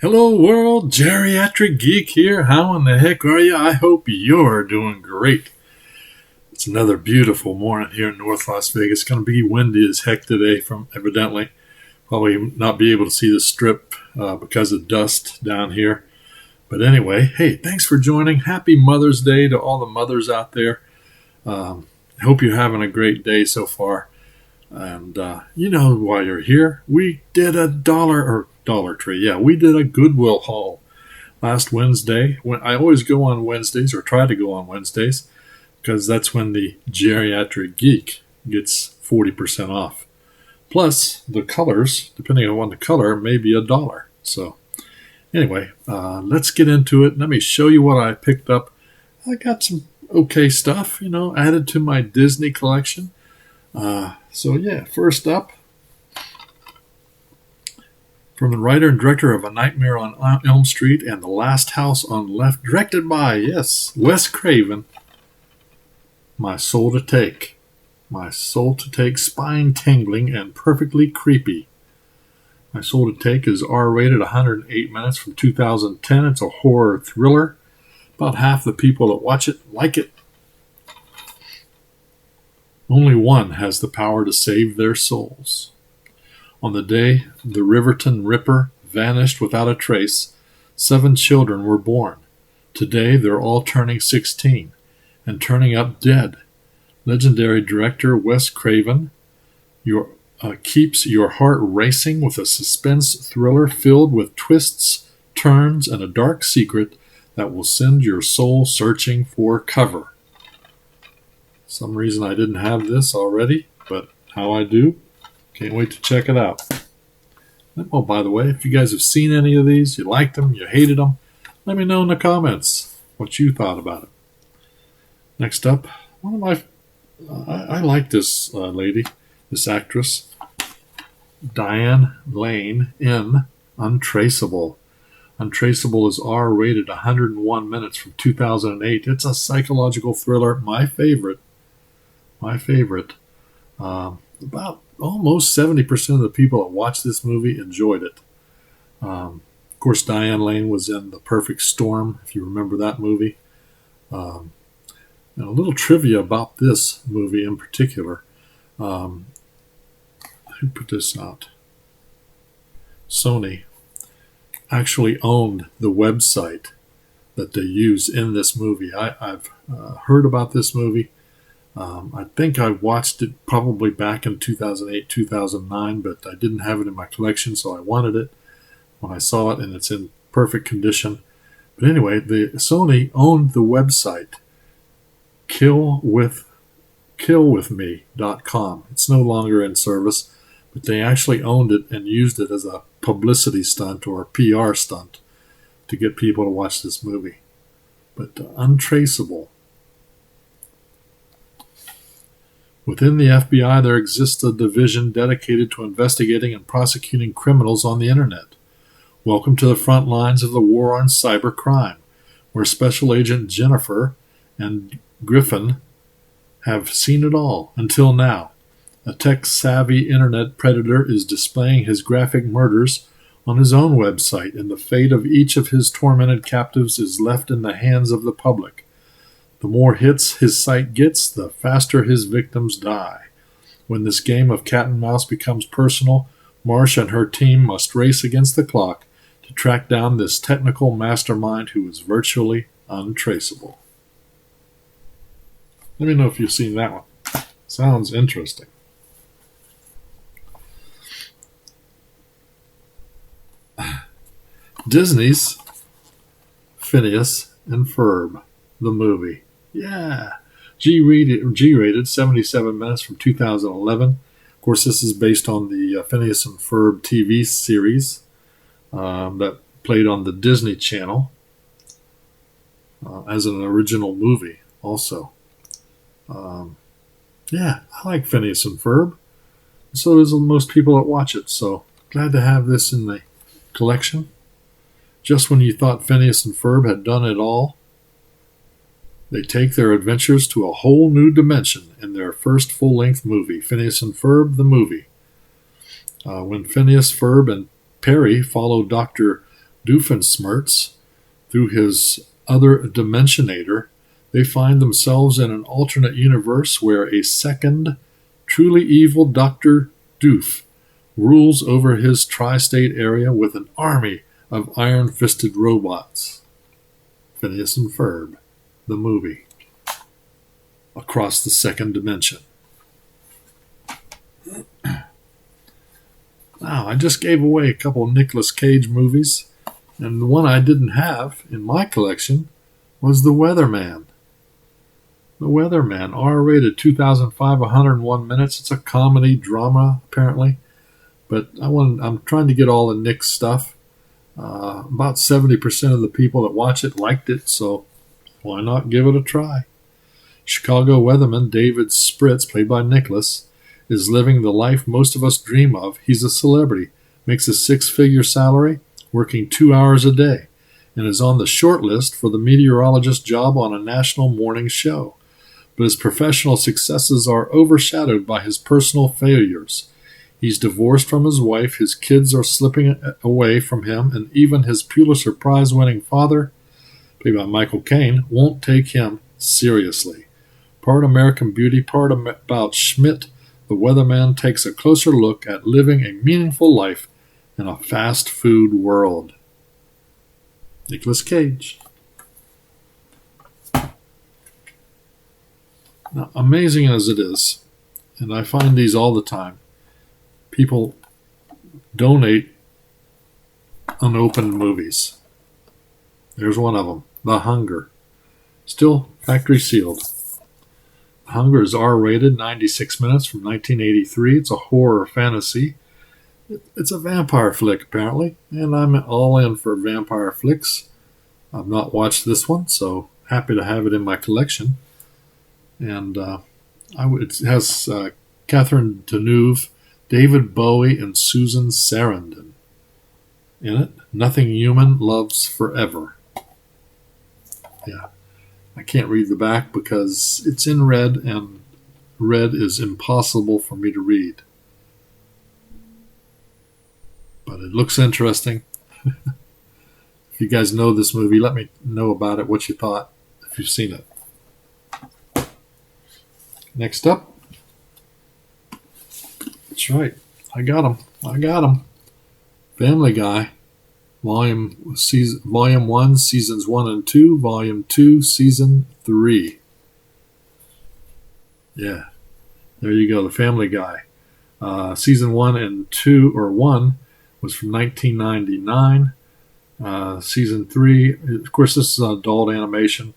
Hello world, Geriatric Geek here. How in the heck are you? I hope you're doing great. It's another beautiful morning here in North Las Vegas. It's going to be windy as heck today from evidently. Probably not be able to see the strip because of dust down here. But anyway, hey, thanks for joining. Happy Mother's Day to all the mothers out there. I hope you're having a great day so far. And while you're here, we did a Dollar Tree. Yeah, we did a Goodwill haul last Wednesday. When I always go on Wednesdays, or try to go on Wednesdays, because that's when the Geriatric Geek gets 40% off. Plus, the colors, depending on the color, may be $1. So anyway, let's get into it. Let me show you what I picked up. I got some okay stuff, added to my Disney collection. First up, from the writer and director of A Nightmare on Elm Street and The Last House on the Left, directed by, yes, Wes Craven, My Soul to Take. My Soul to Take, spine-tingling and perfectly creepy. My Soul to Take is R-rated, 108 minutes, from 2010. It's a horror thriller. About half the people that watch it like it. Only one has the power to save their souls. On the day the Riverton Ripper vanished without a trace, 7 children were born. Today they're all turning 16 and turning up dead. Legendary director Wes Craven keeps your heart racing with a suspense thriller filled with twists, turns, and a dark secret that will send your soul searching for cover. Some reason I didn't have this already, but how I do. Can't wait to check it out. Oh, by the way, if you guys have seen any of these, you liked them, you hated them, let me know in the comments what you thought about it. Next up, I like this lady, this actress, Diane Lane in Untraceable. Untraceable is R-rated, 101 minutes, from 2008. It's a psychological thriller, my favorite. About almost 70% of the people that watched this movie enjoyed it. Of course, Diane Lane was in The Perfect Storm, if you remember that movie. And a little trivia about this movie in particular. Who put this out? Sony actually owned the website that they use in this movie. I've heard about this movie. I think I watched it probably back in 2008, 2009, but I didn't have it in my collection, so I wanted it when I saw it, and it's in perfect condition. But anyway, the Sony owned the website killwithme.com. It's no longer in service, but they actually owned it and used it as a publicity stunt or a PR stunt to get people to watch this movie. But Untraceable. Within the FBI, there exists a division dedicated to investigating and prosecuting criminals on the internet. Welcome to the front lines of the war on cybercrime, where Special Agent Jennifer and Griffin have seen it all until now. A tech-savvy internet predator is displaying his graphic murders on his own website, and the fate of each of his tormented captives is left in the hands of the public. The more hits his site gets, the faster his victims die. When this game of cat and mouse becomes personal, Marsh and her team must race against the clock to track down this technical mastermind who is virtually untraceable. Let me know if you've seen that one. Sounds interesting. Disney's Phineas and Ferb, the movie. Yeah. G-rated, 77 minutes, from 2011. Of course, this is based on the Phineas and Ferb TV series that played on the Disney Channel as an original movie also. I like Phineas and Ferb. So does most people that watch it. So glad to have this in the collection. Just when you thought Phineas and Ferb had done it all, they take their adventures to a whole new dimension in their first full-length movie, Phineas and Ferb, the movie. When Phineas, Ferb, and Perry follow Dr. Doofenshmirtz, through his other dimensionator, they find themselves in an alternate universe where a second, truly evil Dr. Doof rules over his tri-state area with an army of iron-fisted robots. Phineas and Ferb, the movie. Across the second dimension. Now, I just gave away a couple of Nicolas Cage movies, and the one I didn't have in my collection was The Weatherman. The Weatherman, R-rated, 2005, 101 minutes. It's a comedy drama, apparently. But I'm trying to get all the Nick's stuff. About 70% of the people that watch it liked it, so why not give it a try? Chicago weatherman David Spritz, played by Nicholas, is living the life most of us dream of. He's a celebrity, makes a six-figure salary, working 2 hours a day, and is on the short list for the meteorologist job on a national morning show. But his professional successes are overshadowed by his personal failures. He's divorced from his wife, his kids are slipping away from him, and even his Pulitzer Prize-winning father, played by Michael Caine, won't take him seriously. Part American Beauty, part about Schmidt, the weatherman takes a closer look at living a meaningful life in a fast food world. Nicolas Cage. Now, amazing as it is, and I find these all the time, people donate unopened movies. There's one of them, The Hunger. Still factory sealed. The Hunger is R-rated, 96 minutes, from 1983. It's a horror fantasy. It's a vampire flick, apparently, and I'm all in for vampire flicks. I've not watched this one, so happy to have it in my collection. And it has Catherine Deneuve, David Bowie, and Susan Sarandon in it. Nothing Human Loves Forever. Yeah. I can't read the back because it's in red, and red is impossible for me to read. But it looks interesting. If you guys know this movie, let me know about it, what you thought, if you've seen it. Next up. That's right. I got him. Family Guy. Volume 1, Seasons 1 and 2. Volume 2, Season 3. Yeah. There you go, The Family Guy. Season 1 and 2, or 1, was from 1999. Season 3, of course, this is adult animation.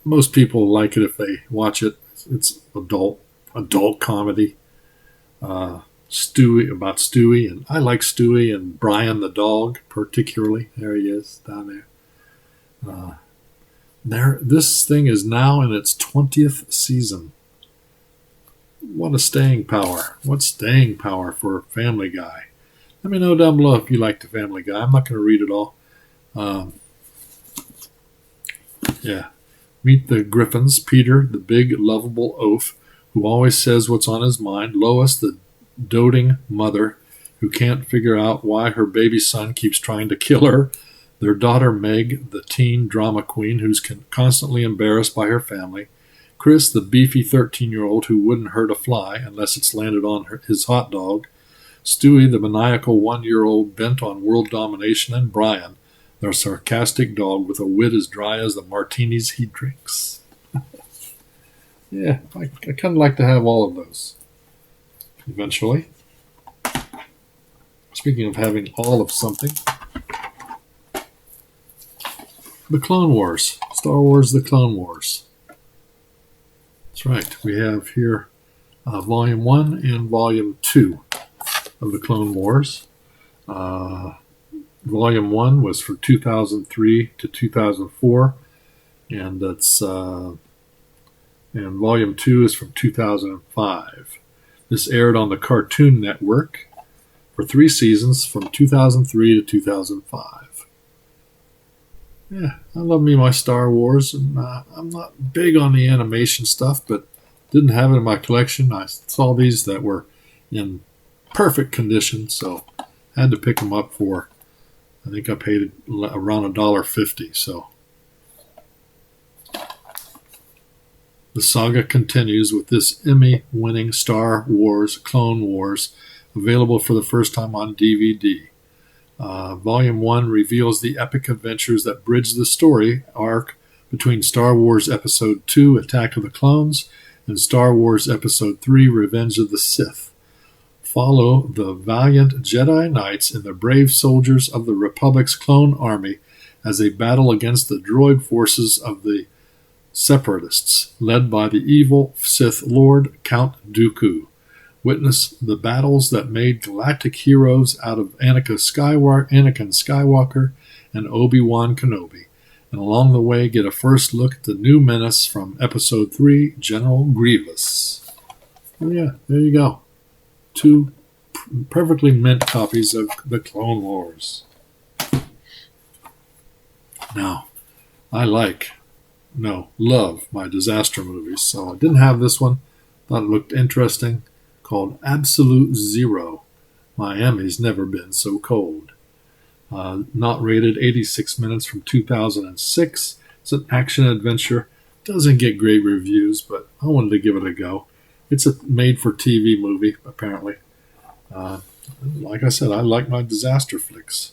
Most people like it if they watch it. It's adult comedy. Stewie, and I like Stewie and Brian the dog particularly. There he is down there. This thing is now in its 20th season. What a staying power! What staying power for Family Guy? Let me know down below if you like the Family Guy. I'm not going to read it all. Yeah. Meet the Griffins. Peter, the big, lovable oaf, who always says what's on his mind. Lois, the doting mother, who can't figure out why her baby son keeps trying to kill her. Their daughter, Meg, the teen drama queen, who's constantly embarrassed by her family. Chris, the beefy 13-year-old who wouldn't hurt a fly unless it's landed on his hot dog. Stewie, the maniacal 1-year-old bent on world domination. And Brian, their sarcastic dog with a wit as dry as the martinis he drinks. Yeah, I kind of like to have all of those eventually. Speaking of having all of something, the Clone Wars. Star Wars, the Clone Wars. That's right. We have here Volume 1 and Volume 2 of the Clone Wars. Volume 1 was from 2003 to 2004, and and Volume 2 is from 2005. This aired on the Cartoon Network for 3 seasons from 2003 to 2005. Yeah, I love me my Star Wars, and I'm not big on the animation stuff, but didn't have it in my collection. I saw these that were in perfect condition, so had to pick them up for I think I paid around $1.50. So the saga continues with this Emmy-winning Star Wars Clone Wars, available for the first time on DVD. Volume 1 reveals the epic adventures that bridge the story arc between Star Wars Episode 2, Attack of the Clones, and Star Wars Episode 3, Revenge of the Sith. Follow the valiant Jedi Knights and the brave soldiers of the Republic's clone army as they battle against the droid forces of the Separatists, led by the evil Sith Lord Count Dooku. Witness the battles that made galactic heroes out of Anakin Skywalker and Obi-Wan Kenobi, and along the way get a first look at the new menace from Episode 3, General Grievous. Oh yeah, there you go. 2 perfectly mint copies of the Clone Wars. Now, love my disaster movies, so I didn't have this one. Thought it looked interesting. Called Absolute Zero. Miami's Never Been So Cold. Not rated, 86 minutes, from 2006. It's an action adventure. Doesn't get great reviews, but I wanted to give it a go. It's a made-for-TV movie, apparently. Like I said, I like my disaster flicks.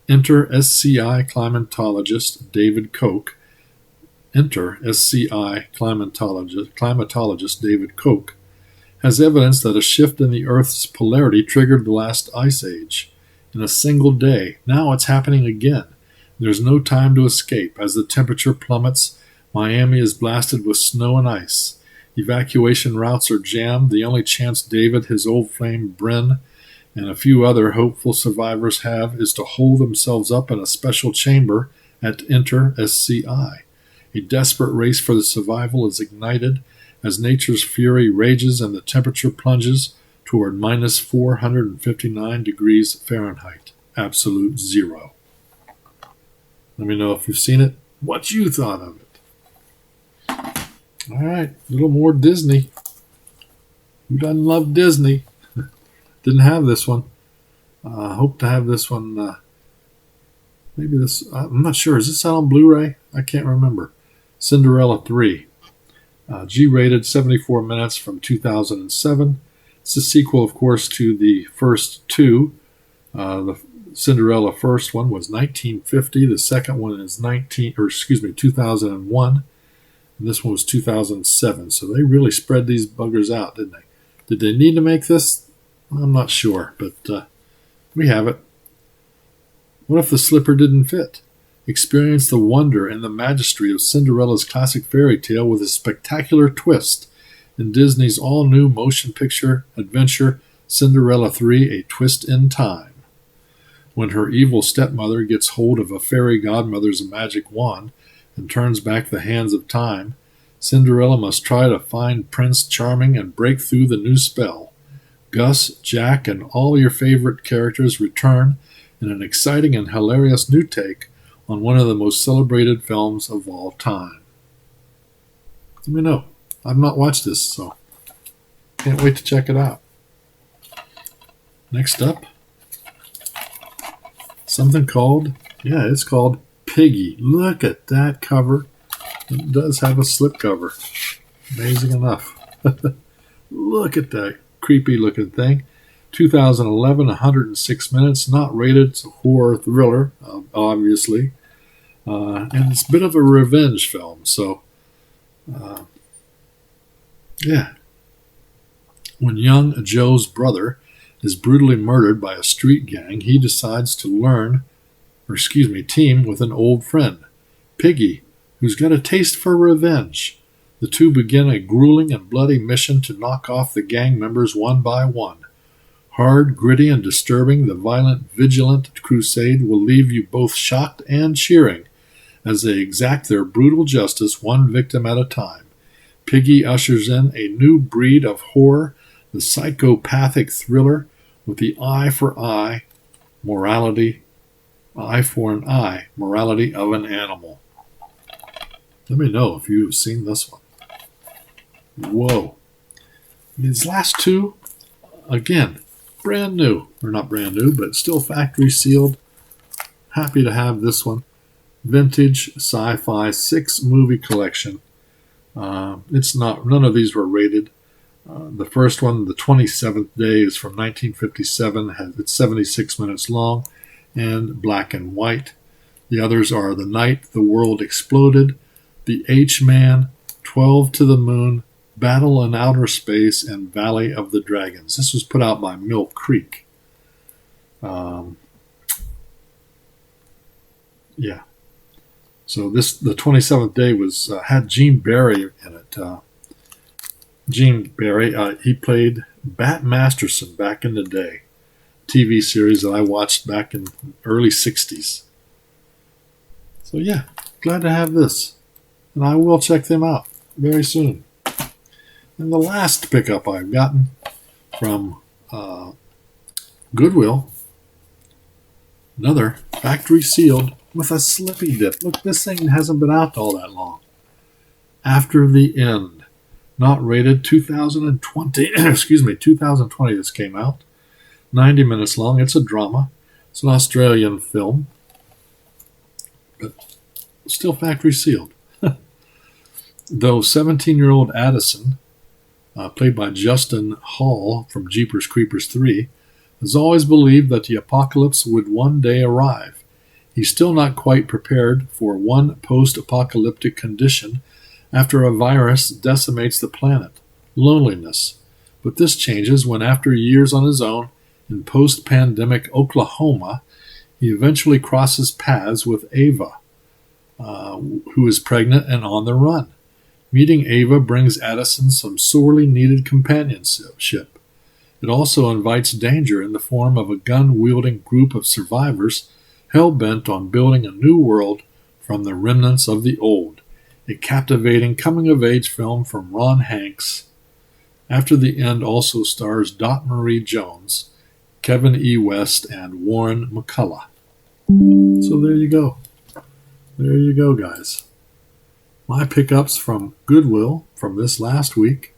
Enter SCI climatologist David Koch. Climatologist David Koch has evidence that a shift in the Earth's polarity triggered the last ice age. In a single day, now it's happening again. There's no time to escape. As the temperature plummets, Miami is blasted with snow and ice. Evacuation routes are jammed. The only chance David, his old flame Bryn, and a few other hopeful survivors have is to hold themselves up in a special chamber at Enter SCI. A desperate race for the survival is ignited as nature's fury rages and the temperature plunges toward minus 459 degrees Fahrenheit. Absolute zero. Let me know if you've seen it, what you thought of it. All right, a little more Disney. Who doesn't love Disney? Didn't have this one. Hope to have this one. Maybe this, I'm not sure. Is this out on Blu-ray? I can't remember. Cinderella III. G-rated, 74 minutes, from 2007. It's a sequel, of course, to the first two. The Cinderella first one was 1950. The second one is 2001. And this one was 2007. So they really spread these buggers out, didn't they? Did they need to make this? I'm not sure, but we have it. What if the slipper didn't fit? Experience the wonder and the majesty of Cinderella's classic fairy tale with a spectacular twist in Disney's all-new motion picture adventure Cinderella III, A Twist in Time. When her evil stepmother gets hold of a fairy godmother's magic wand and turns back the hands of time, Cinderella must try to find Prince Charming and break through the new spell. Gus, Jack, and all your favorite characters return in an exciting and hilarious new take on one of the most celebrated films of all time. Let me know. I've not watched this, so can't wait to check it out. Next up, something called, it's called Piggy. Look at that cover. It does have a slipcover. Amazing enough. Look at that creepy looking thing. 2011, 106 minutes, not rated. It's a horror thriller, obviously. And it's a bit of a revenge film, so When young Joe's brother is brutally murdered by a street gang, he decides to team with an old friend, Piggy, who's got a taste for revenge. The two begin a grueling and bloody mission to knock off the gang members one by one. Hard, gritty, and disturbing, the violent, vigilant crusade will leave you both shocked and cheering as they exact their brutal justice one victim at a time. Piggy ushers in a new breed of horror, the psychopathic thriller with the eye for an eye morality of an animal. Let me know if you've seen this one. Whoa. These last two, again, brand new. Or not brand new, but still factory sealed. happy to have this one. Vintage Sci-Fi 6-movie collection. None of these were rated. The first one, The 27th Day, is from 1957. It's 76 minutes long and black and white. The others are The Night the World Exploded, The H-Man, 12 to the Moon, Battle in Outer Space, and Valley of the Dragons. This was put out by Mill Creek. Yeah. So the 27th Day had Gene Barry in it. Gene Barry, he played Bat Masterson back in the day. TV series that I watched back in early 60s. So yeah, glad to have this. And I will check them out very soon. And the last pickup I've gotten from Goodwill, another factory sealed with a slippy dip. Look, this thing hasn't been out all that long. After the End, not rated, 2020. 2020 this came out. 90 minutes long. It's a drama. It's an Australian film, but still factory sealed. Though 17-year-old Addison, played by Justin Hall from Jeepers Creepers 3, has always believed that the apocalypse would one day arrive. He's still not quite prepared for one post-apocalyptic condition after a virus decimates the planet, loneliness. But this changes when, after years on his own in post-pandemic Oklahoma, he eventually crosses paths with Ava, who is pregnant and on the run. Meeting Ava brings Addison some sorely needed companionship. It also invites danger in the form of a gun-wielding group of survivors hell-bent on building a new world from the remnants of the old. A captivating coming-of-age film from Ron Hanks. After the End also stars Dot Marie Jones, Kevin E. West, and Warren McCullough. So there you go. There you go, guys. My pickups from Goodwill from this last week.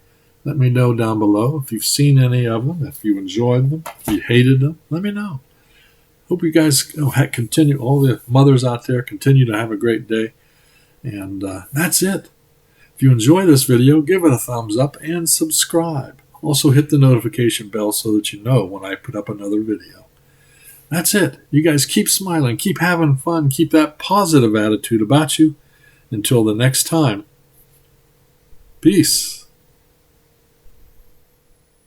Let me know down below if you've seen any of them, if you enjoyed them, if you hated them. Let me know. Hope you guys continue, all the mothers out there, continue to have a great day. And that's it. If you enjoy this video, give it a thumbs up and subscribe. Also hit the notification bell so that you know when I put up another video. That's it. You guys keep smiling, keep having fun, keep that positive attitude about you. Until the next time, peace.